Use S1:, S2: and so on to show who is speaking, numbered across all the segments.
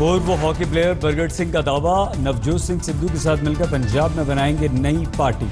S1: पूर्व hockey player प्रगट सिंह का दावा, नवजोत सिंह सिद्धू के साथ मिलकर पंजाब में बनाएंगे नई पार्टी।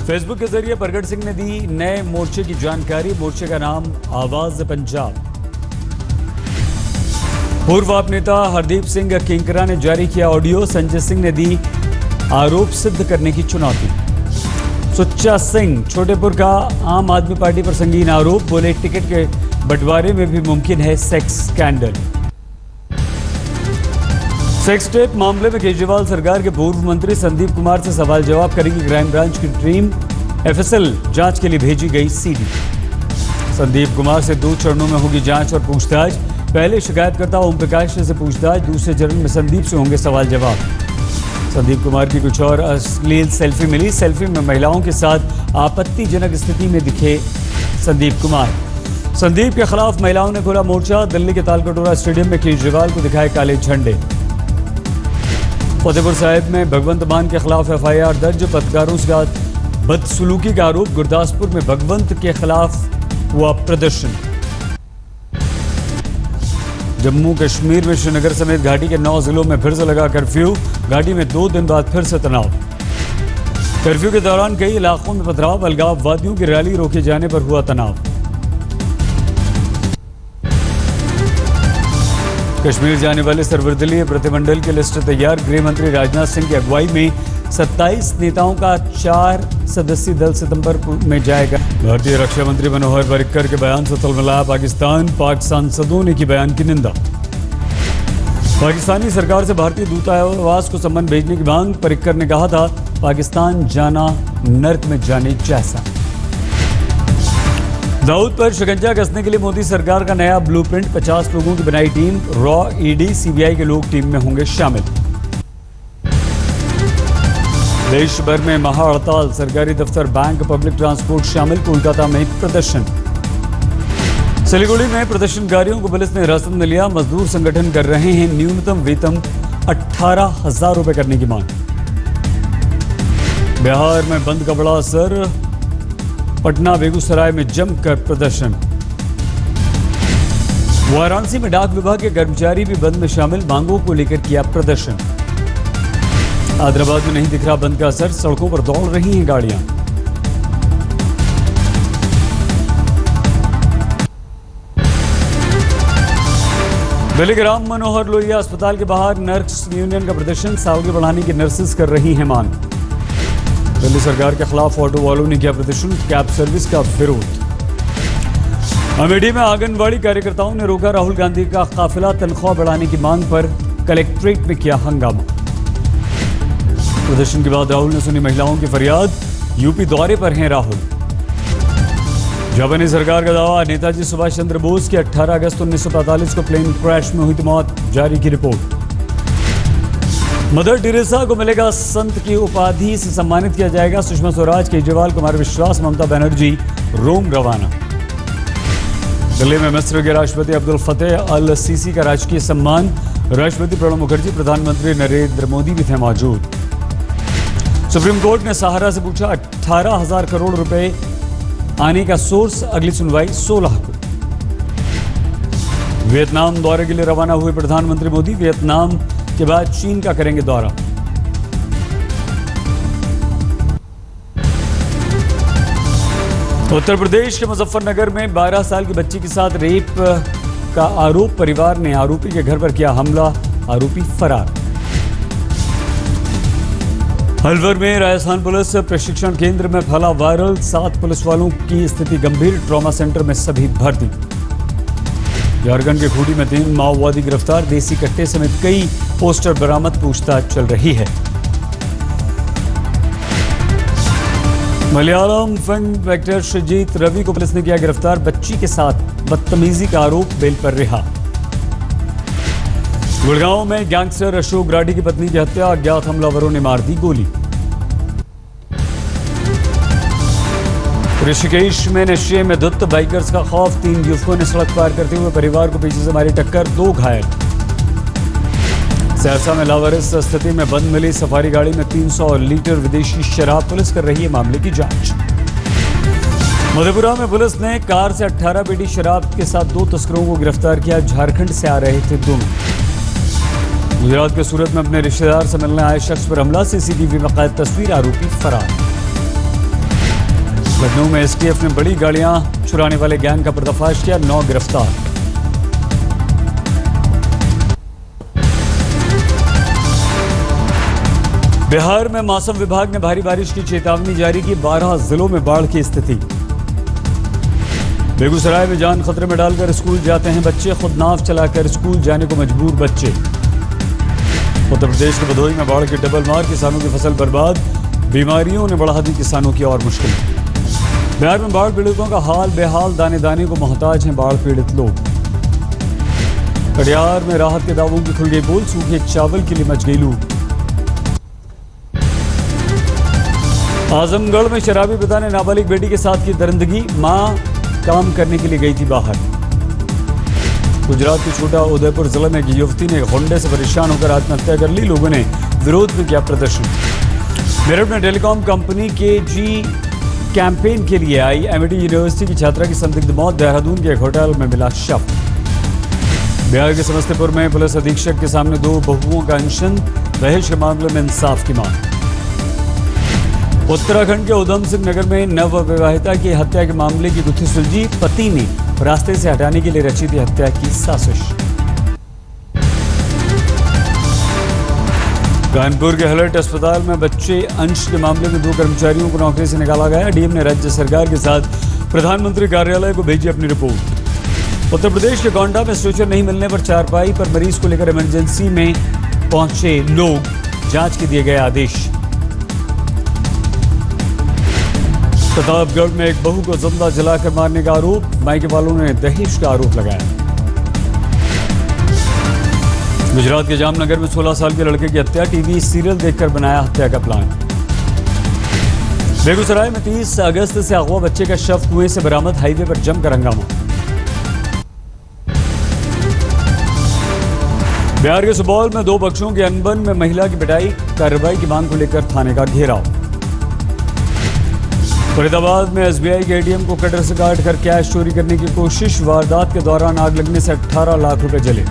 S1: फेसबुक के जरिए प्रगट सिंह ने दी नए मोर्चे की जानकारी, मोर्चे का नाम आवाज पंजाब। पूर्व आप नेता हरदीप सिंह किंकरा ने जारी किया ऑडियो, संजय सिंह ने दी आरोप सिद्ध करने की चुनौती। सुच्चा सिंह छोटेपुर का आम आदमी पार्टी पर संगीन आरोप, बोले टिकट के बंटवारे में भी मुमकिन है सेक्स स्कैंडल। सेक्स टेप मामले में केजरीवाल सरकार के पूर्व मंत्री संदीप कुमार से सवाल जवाब करेगी क्राइम ब्रांच की टीम, एफएसएल जांच के लिए भेजी गई सीडी। संदीप कुमार से 2 चरणों में होगी जांच और पूछताछ। पहले शिकायतकर्ता ओम प्रकाश से पूछताछ, दूसरे चरण में संदीप से होंगे सवाल जवाब। संदीप कुमार की कुछ और अश्लील सेल्फी मिली, सेल्फी में महिलाओं के साथ आपत्तिजनक स्थिति में दिखे संदीप कुमार। संदीप के खिलाफ महिलाओं ने खोला मोर्चा, दिल्ली के तालकटोरा स्टेडियम में केजरीवाल को दिखाए काले झंडे। फतेहपुर साहिब में भगवंत मान के खिलाफ एफआईआर दर्ज, पत्रकारों के साथ बदसलूकी का आरोप। गुरदासपुर में भगवंत के खिलाफ हुआ प्रदर्शन। जम्मू कश्मीर में श्रीनगर समेत घाटी के 9 जिलों में फिर से लगा कर्फ्यू, घाटी में 2 दिन बाद फिर से तनाव। कर्फ्यू के दौरान कई इलाकों में पथराव, अलगाववादियों की रैली रोके जाने पर हुआ तनाव। कश्मीर जाने वाले सर्वदलीय प्रतिनिधिमंडल की लिस्ट तैयार, गृह मंत्री राजनाथ सिंह की अगुवाई में 27 नेताओं का 4 सदस्यीय दल सितंबर में जाएगा। भारतीय रक्षा मंत्री मनोहर पर्रिकर के बयान से तलमलाया पाकिस्तान, पाक सांसदों ने की बयान की निंदा। पाकिस्तानी सरकार से भारतीय दूतावास को सम्मन भेजने की मांग, पर्रिकर ने कहा था पाकिस्तान जाना नर्क में जाने जैसा। दाऊद पर शिकंजा कसने के लिए मोदी सरकार का नया ब्लूप्रिंट, 50 लोगों की बनाई टीम, रॉ, ईडी, सीबीआई के लोग टीम में होंगे शामिल। देश भर में महाहड़ताल, सरकारी दफ्तर, बैंक, पब्लिक ट्रांसपोर्ट शामिल, कोलकाता में प्रदर्शन। सिलीगुड़ी में प्रदर्शनकारियों को पुलिस ने हिरासत में लिया, मजदूर संगठन कर रहे हैं न्यूनतम वेतन 18,000 रुपए करने की मांग। बिहार में बंद का बड़ा असर, पटना बेगूसराय में जमकर प्रदर्शन। वाराणसी में डाक विभाग के कर्मचारी भी बंद में शामिल, मांगों को लेकर किया प्रदर्शन। हैदराबाद में नहीं दिख रहा बंद का असर, सड़कों पर दौड़ रही हैं गाड़ियां। दिल्ली के राम मनोहर लोहिया अस्पताल के बाहर नर्स यूनियन का प्रदर्शन, सैलरी बढ़ाने की नर्सेज कर रही हैं मांग। दिल्ली सरकार के खिलाफ ऑटो वालों ने किया प्रदर्शन, कैब सर्विस का विरोध। अमेठी में आंगनबाड़ी कार्यकर्ताओं ने रोका राहुल गांधी का काफिला, तनख्वाह बढ़ाने की मांग पर कलेक्ट्रेट में किया हंगामा। प्रदर्शन के बाद राहुल ने सुनी महिलाओं की फरियाद, यूपी दौरे पर हैं राहुल। जापानी सरकार का दावा, नेताजी सुभाष चंद्र बोस की 18 अगस्त 1945 को प्लेन क्रैश में हुई थी मौत, जारी की रिपोर्ट। मदर टेरेसा को मिलेगा संत की उपाधि से सम्मानित किया जाएगा, सुषमा स्वराज, केजरीवाल, कुमार विश्वास, ममता बनर्जी रोम रवाना। दिल्ली में मिस्र के राष्ट्रपति अब्दुल फतेह अल सीसी का राजकीय सम्मान, राष्ट्रपति प्रणब मुखर्जी, प्रधानमंत्री नरेंद्र मोदी भी थे मौजूद। सुप्रीम कोर्ट ने सहारा से पूछा 18,000 करोड़ रुपए आने का सोर्स, अगली सुनवाई 16 को। वियतनाम दौरे के लिए रवाना हुए प्रधानमंत्री मोदी, वियतनाम के बाद चीन का करेंगे दौरा। उत्तर प्रदेश के मुजफ्फरनगर में 12 साल की बच्ची के साथ रेप का आरोप, परिवार ने आरोपी के घर पर किया हमला, आरोपी फरार। अलवर में राजस्थान पुलिस प्रशिक्षण केंद्र में फैला वायरल, 7 पुलिस वालों की स्थिति गंभीर, ट्रॉमा सेंटर में सभी भर्ती। झारखंड के खूंटी में 3 माओवादी गिरफ्तार, देसी कट्टे समेत कई पोस्टर बरामद, पूछताछ चल रही है। मलयालम फिल्म एक्टर श्रीजीत रवि को पुलिस ने किया गिरफ्तार, बच्ची के साथ बदतमीजी का आरोप, बेल पर रिहा। गुड़गांव में गैंगस्टर अशोक राठी की पत्नी की हत्या, अज्ञात हमलावरों ने मार दी गोली। ऋषिकेश में नशे में धुत, बाइकर्स का खौफ, 3 युवकों ने सड़क पार करते हुए परिवार को पीछे से मारी टक्कर, 2 घायल। सहरसा में लावारिस स्थिति में बंद मिली सफारी गाड़ी में 300 लीटर विदेशी शराब, पुलिस कर रही है मामले की जांच। मधेपुरा में पुलिस ने कार से 18 पेटी शराब के साथ 2 तस्करों को गिरफ्तार किया, झारखंड से आ रहे थे दोनों। गुजरात के सूरत में अपने रिश्तेदार से मिलने आए शख्स पर हमला, सीसीटीवी में कैद तस्वीर, आरोपी फरार। लखनऊ में एसटीएफ ने बड़ी गाड़ियां चुराने वाले गैंग का पर्दाफाश किया, 9 गिरफ्तार। बिहार में मौसम विभाग ने भारी बारिश की चेतावनी जारी की, 12 जिलों में बाढ़ की स्थिति। बेगूसराय में जान खतरे में डालकर स्कूल जाते हैं बच्चे, खुद नाव चलाकर स्कूल जाने को मजबूर बच्चे। उत्तर प्रदेश के भदोही में बाढ़ की डबल मार, किसानों की फसल बर्बाद, बीमारियों ने बढ़ा दी किसानों की और मुश्किल। बिहार में बाढ़ पीड़ितों का हाल बेहाल, दाने दाने को मोहताज हैं बाढ़ पीड़ित लोग। कटिहार में राहत के दावों की खुल गई पोल, सूखे चावल के लिए मच गई लूट। आजमगढ़ में शराबी पिता ने नाबालिग बेटी के साथ की दरिंदगी, मां काम करने के लिए गई थी बाहर। गुजरात के छोटा उदयपुर जिले में एक युवती ने होंडे से परेशान होकर आत्महत्या कर ली, लोगों ने विरोध में किया प्रदर्शन। मेरठ में टेलीकॉम कंपनी के जी कैंपेन के लिए आई एमआईटी यूनिवर्सिटी की छात्रा की संदिग्ध मौत, देहरादून के एक होटल में मिला शव। बिहार के समस्तीपुर में पुलिस अधीक्षक के सामने 2 बहुओं का अनशन, दहेज के मामले में इंसाफ की मांग। उत्तराखंड के उधम सिंह नगर में नवविवाहिता की हत्या के मामले की गुत्थी सुलझी, पति ने रास्ते से हटाने के लिए रची थी हत्या की साजिश। कानपुर के हलट अस्पताल में बच्चे अंश के मामले में 2 कर्मचारियों को नौकरी से निकाला गया, डीएम ने राज्य सरकार के साथ प्रधानमंत्री कार्यालय को भेजी अपनी रिपोर्ट। उत्तर प्रदेश के गोंडा में स्ट्रेचर नहीं मिलने पर चारपाई पर मरीज को लेकर इमरजेंसी में पहुंचे लोग, जांच के दिए गए आदेश। प्रतापगढ़ में एक बहू को जिंदा जलाकर मारने का आरोप, मायके वालों ने दहेज का आरोप लगाया। गुजरात के जामनगर में 16 साल के लड़के की हत्या, टीवी सीरियल देखकर बनाया हत्या का प्लान। बेगूसराय में 30 अगस्त से अगवा बच्चे का शव कुएं से बरामद, हाईवे पर जमकर हंगामा। बिहार के सुपौल में 2 बच्चों के अनबन में महिला की पिटाई, कार्रवाई की मांग को लेकर थाने का घेराव। फरीदाबाद में एसबीआई के एटीएम को कटर से काट कर कैश चोरी करने की कोशिश, वारदात के दौरान आग लगने से 18 लाख रुपए जले।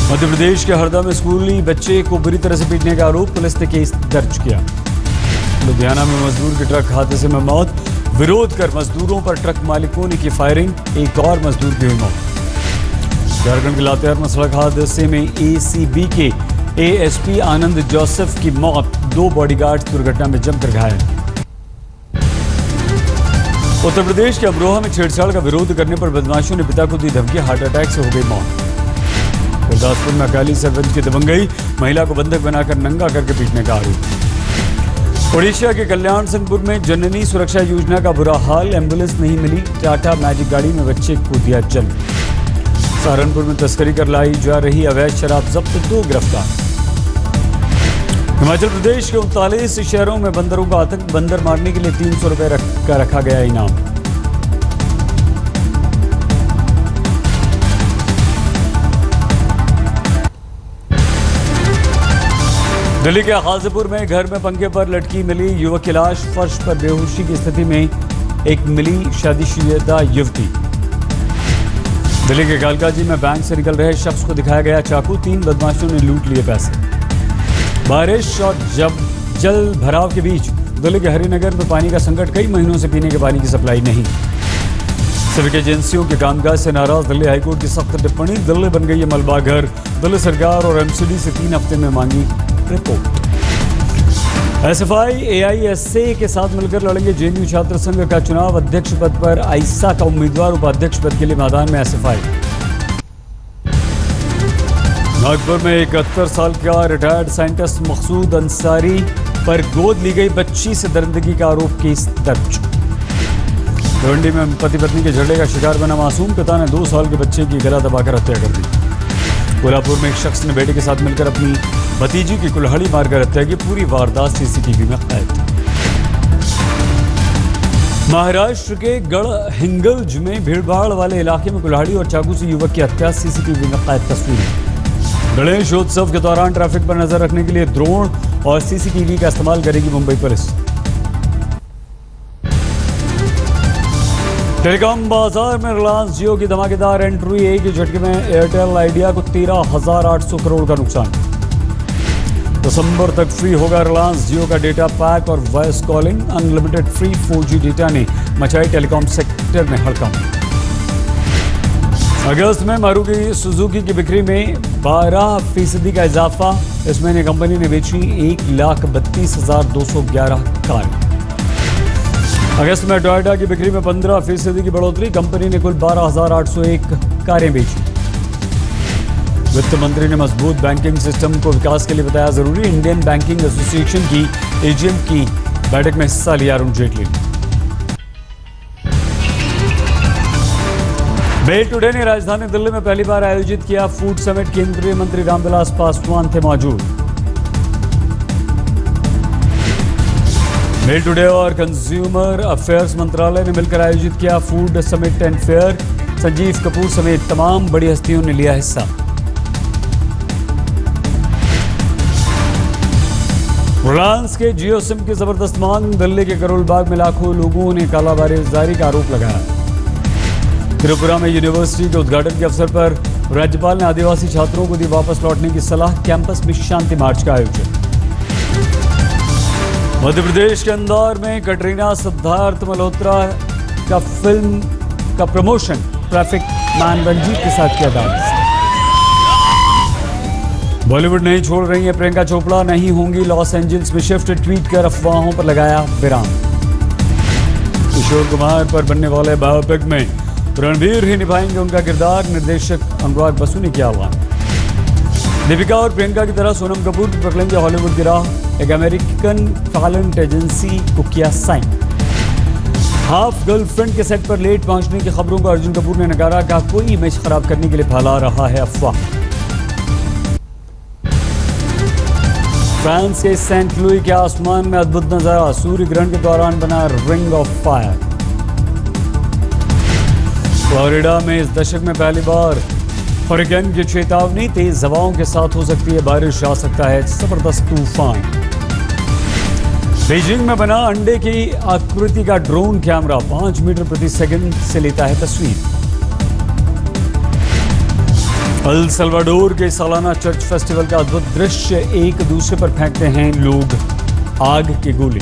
S1: मध्य प्रदेश के हरदा में स्कूली बच्चे को बुरी तरह से पीटने का आरोप, पुलिस ने केस दर्ज किया। लुधियाना में मजदूर की ट्रक हादसे में मौत, विरोध कर मजदूरों पर ट्रक मालिकों ने की फायरिंग, एक और मजदूर की हुई मौत। झारखंड के लातेहार में सड़क हादसे में एसीबी के एएसपी आनंद जोसेफ की मौत, 2 बॉडीगार्ड दुर्घटना में जमकर घायल। उत्तर प्रदेश के अमरोहा में छेड़छाड़ का विरोध करने पर बदमाशों ने पिता को दी धमकी, हार्ट अटैक से हो गई मौत। गुरदासपुर में अकाली सरपंच की दबंगई, महिला को बंधक बनाकर नंगा करके पीटने का आरोप। ओडिशा के कल्याण सिंहपुर में जननी सुरक्षा योजना का बुरा हाल, एम्बुलेंस नहीं मिली, टाटा मैजिक गाड़ी में बच्चे को दिया जन्म। सहारनपुर में तस्करी कर लाई जा रही अवैध शराब जब्त, 2 गिरफ्तार। हिमाचल प्रदेश के 39 शहरों में बंदरों का आतंक, बंदर मारने के लिए 300 रुपए का रखा गया इनाम। दिल्ली के गाजीपुर में घर में पंखे पर लटकी मिली युवक की लाश, फर्श पर बेहोशी की स्थिति में एक मिली शादीशुदा युवती। दिल्ली के कालकाजी में बैंक से निकल रहे शख्स को दिखाया गया चाकू, 3 बदमाशों ने लूट लिए पैसे। बारिश और जल भराव के बीच दिल्ली के हरिनगर में पानी का संकट, कई महीनों से पीने के पानी की सप्लाई नहीं। सिविक एजेंसियों के कामकाज से नाराज दिल्ली हाईकोर्ट की सख्त टिप्पणी, दिल्ली बन गई है मलबा घर, दिल्ली सरकार और एमसीडी से 3 हफ्ते में मांगी रिपोर्ट। एसएफआई एआईएसए के साथ मिलकर लड़ेंगे जेएनयू छात्र संघ का चुनाव, अध्यक्ष पद पर आईसा का उम्मीदवार, उपाध्यक्ष पद के लिए मैदान में एसएफआई। नागपुर में 71 साल का रिटायर्ड साइंटिस्ट मकसूद अंसारी पर गोद ली गई बच्ची से दरिंदगी का आरोप, केस दर्ज। भिवंडी में पति पत्नी के झगड़े का शिकार बना मासूम, पिता ने 2 साल के बच्चे की गला दबाकर हत्या कर दी। कोल्हापुर में एक शख्स ने बेटे के साथ मिलकर अपनी भतीजी की कुल्हाड़ी मारकर हत्या की, पूरी वारदात सीसीटीवी में कैद। महाराष्ट्र के गढ़हिंगलज में भीड़भाड़ वाले इलाके में कुल्हाड़ी और चाकू से युवक की हत्या, सीसीटीवी में कैद तस्वीरें। गणेशोत्सव के दौरान ट्रैफिक पर नजर रखने के लिए ड्रोन और सीसीटीवी का इस्तेमाल करेगी मुंबई पुलिस। टेलीकॉम बाजार में रिलायंस जियो की धमाकेदार एंट्री, एक ही झटके में एयरटेल आइडिया को 13,800 करोड़ का नुकसान। दिसंबर तक फ्री होगा रिलायंस जियो का डेटा पैक और voice calling. Unlimited free 4G data ने मचाई टेलीकॉम सेक्टर में हड़कंप। अगस्त में मारुति सुजुकी की बिक्री में 12% का इजाफा। इस महीने कंपनी ने बेची 1,32,211 कार। अगस्त में टोयोटा की बिक्री में 15% की बढ़ोतरी। कंपनी ने कुल 12,801 कारें बेची। वित्त मंत्री ने मजबूत बैंकिंग सिस्टम को विकास के लिए बताया जरूरी। इंडियन बैंकिंग एसोसिएशन की एजीएम की बैठक में हिस्सा लिया अरुण जेटली ने। बेल टुडे ने राजधानी दिल्ली में पहली बार आयोजित किया फूड समिट। केंद्रीय मंत्री रामविलास पासवान थे मौजूद। बेल टुडे और कंज्यूमर अफेयर्स मंत्रालय ने मिलकर आयोजित किया food summit and fair. Sanjeev Kapoor समेत तमाम बड़ी हस्तियों ने लिया हिस्सा। रिलायंस के जियो सिम की जबरदस्त मांग। दिल्ली के करोल बाग में लाखों लोगों ने कालाबाजारी का आरोप लगाया। त्रिपुरा में यूनिवर्सिटी के उद्घाटन के अवसर पर राज्यपाल ने आदिवासी छात्रों को दी वापस लौटने की सलाह। कैंपस में शांति मार्च का आयोजन। मध्य प्रदेश के इंदौर में कटरीना सिद्धार्थ मल्होत्रा का फिल्म का प्रमोशन ट्रैफिक मैन रंजीत के साथ किया डांस। बॉलीवुड नहीं छोड़ रही है प्रियंका चोपड़ा, नहीं होंगी लॉस एंजल्स में शिफ्ट। ट्वीट कर अफवाहों पर लगाया विराम। किशोर कुमार पर बनने वाले बायोपिक में रणबीर ही निभाएंगे उनका किरदार। निर्देशक अनुराग बसु ने किया आह्वान। दीपिका और प्रियंका की तरह सोनम कपूर भी पकड़ेंगे हॉलीवुड की राह। एक अमेरिकन टैलेंट एजेंसी को किया साइन। हाफ गर्लफ्रेंड के सेट पर लेट पहुंचने की खबरों को अर्जुन कपूर ने नकारा। कहा कोई इमेज खराब करने के लिए फैला रहा है अफवाह। फ्रांस के सेंट लुई के आसमान में अद्भुत नजारा। सूर्य ग्रहण के दौरान बना रिंग ऑफ फायर। फ्लोरिडा में इस दशक में पहली बार हरिकेन की चेतावनी। तेज हवाओं के साथ हो सकती है बारिश, आ सकता है जबरदस्त तूफान। बीजिंग में बना अंडे की आकृति का ड्रोन कैमरा 5 मीटर प्रति सेकंड से लेता है तस्वीर। अल सल्वाडोर के सालाना चर्च फेस्टिवल का अद्भुत दृश्य। एक दूसरे पर फेंकते हैं लोग आग के गोले।